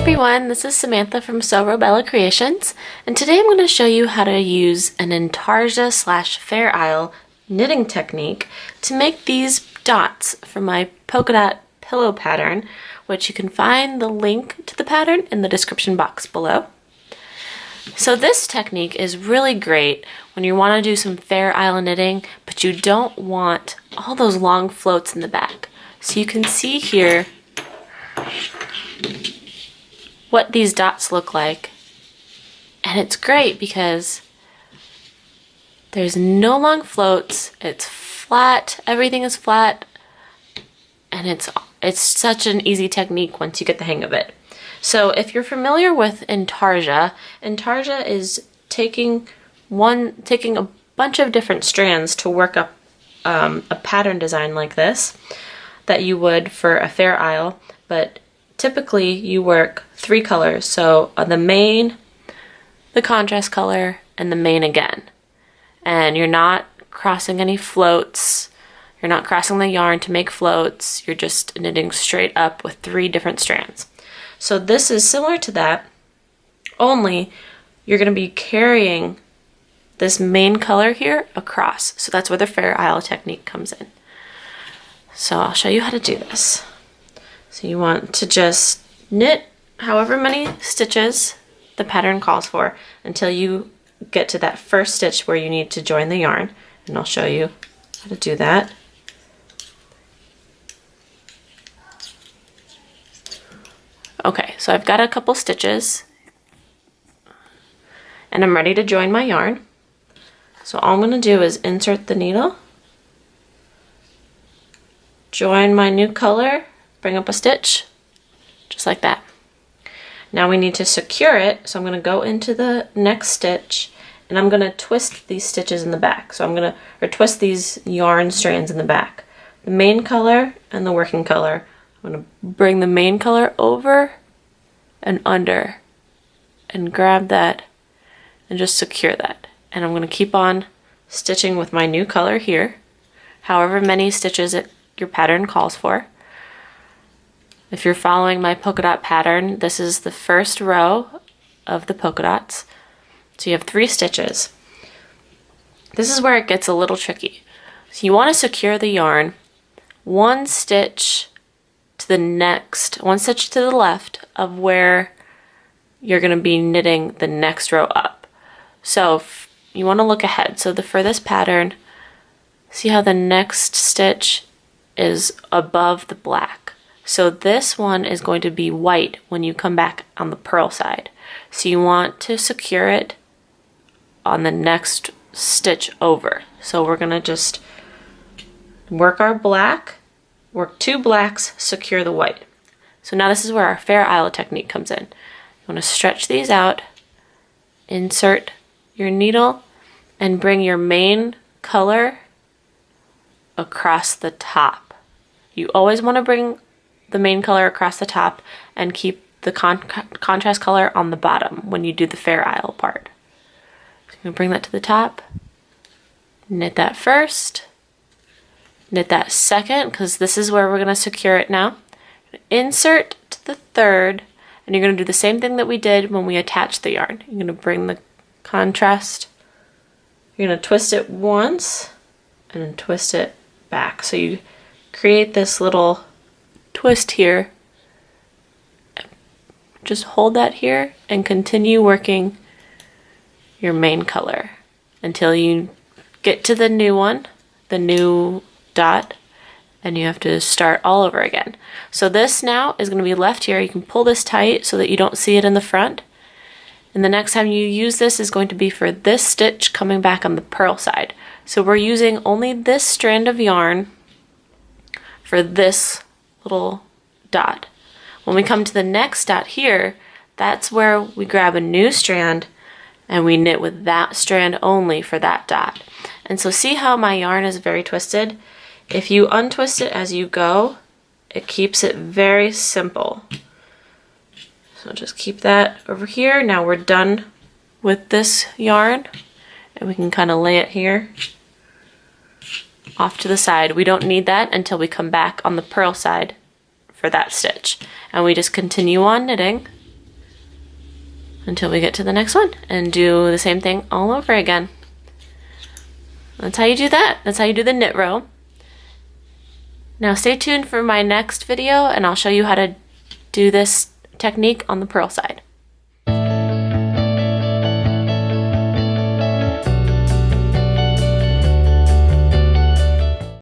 everyone, this is Samantha from Sew Robella Creations, and today I'm going to show you how to use an Intarsia / Fair Isle knitting technique to make these dots for my polka dot pillow pattern, which you can find the link to the pattern in the description box below. So this technique is really great when you want to do some Fair Isle knitting, but you don't want all those long floats in the back. So you can see here what these dots look like, and it's great because there's no long floats, it's flat, everything is flat, and it's such an easy technique once you get the hang of it. So if you're familiar with Intarsia is taking a bunch of different strands to work up a pattern design like this that you would for a Fair Isle, but typically you work 3 colors, so the main, the contrast color, and the main again. And you're not crossing any floats, you're not crossing the yarn to make floats, you're just knitting straight up with 3 different strands. So this is similar to that, only you're going to be carrying this main color here across. So that's where the Fair Isle technique comes in. So I'll show you how to do this. So you want to just knit however many stitches the pattern calls for until you get to that first stitch where you need to join the yarn, and I'll show you how to do that. Okay, so I've got a couple stitches and I'm ready to join my yarn. So all I'm going to do is insert the needle, join my new color, bring up a stitch, just like that. Now we need to secure it, so I'm going to go into the next stitch and I'm going to twist these stitches in the back. So I'm going to twist these yarn strands in the back. The main color and the working color. I'm going to bring the main color over and under and grab that and just secure that. And I'm going to keep on stitching with my new color here, however many stitches your pattern calls for. If you're following my polka dot pattern, this is the first row of the polka dots. So you have 3 stitches. This is where it gets a little tricky. So you want to secure the yarn 1 stitch to the next, 1 stitch to the left of where you're going to be knitting the next row up. So you want to look ahead. So for this pattern, see how the next stitch is above the black. So this one is going to be white when you come back on the purl side. So you want to secure it on the next stitch over. So we're going to just work our black, work 2 blacks, secure the white. So now this is where our Fair Isle technique comes in. You want to stretch these out, insert your needle, and bring your main color across the top. You always want to bring the main color across the top and keep the contrast color on the bottom when you do the Fair Isle part. So you're going to bring that to the top, knit that first, knit that second, because this is where we're going to secure it now. Insert to the third, and you're going to do the same thing that we did when we attached the yarn. You're going to bring the contrast, you're going to twist it once, and then twist it back. So you create this little twist here. Just hold that here and continue working your main color until you get to the new one, the new dot, and you have to start all over again. So this now is going to be left here. You can pull this tight so that you don't see it in the front. And the next time you use this is going to be for this stitch coming back on the purl side. So we're using only this strand of yarn for this little dot. When we come to the next dot here, that's where we grab a new strand and we knit with that strand only for that dot. And so see how my yarn is very twisted? If you untwist it as you go, it keeps it very simple. So just keep that over here. Now we're done with this yarn and we can kind of lay it here off to the side. We don't need that until we come back on the purl side for that stitch. And we just continue on knitting until we get to the next one and do the same thing all over again. That's how you do that. That's how you do the knit row. Now stay tuned for my next video and I'll show you how to do this technique on the purl side.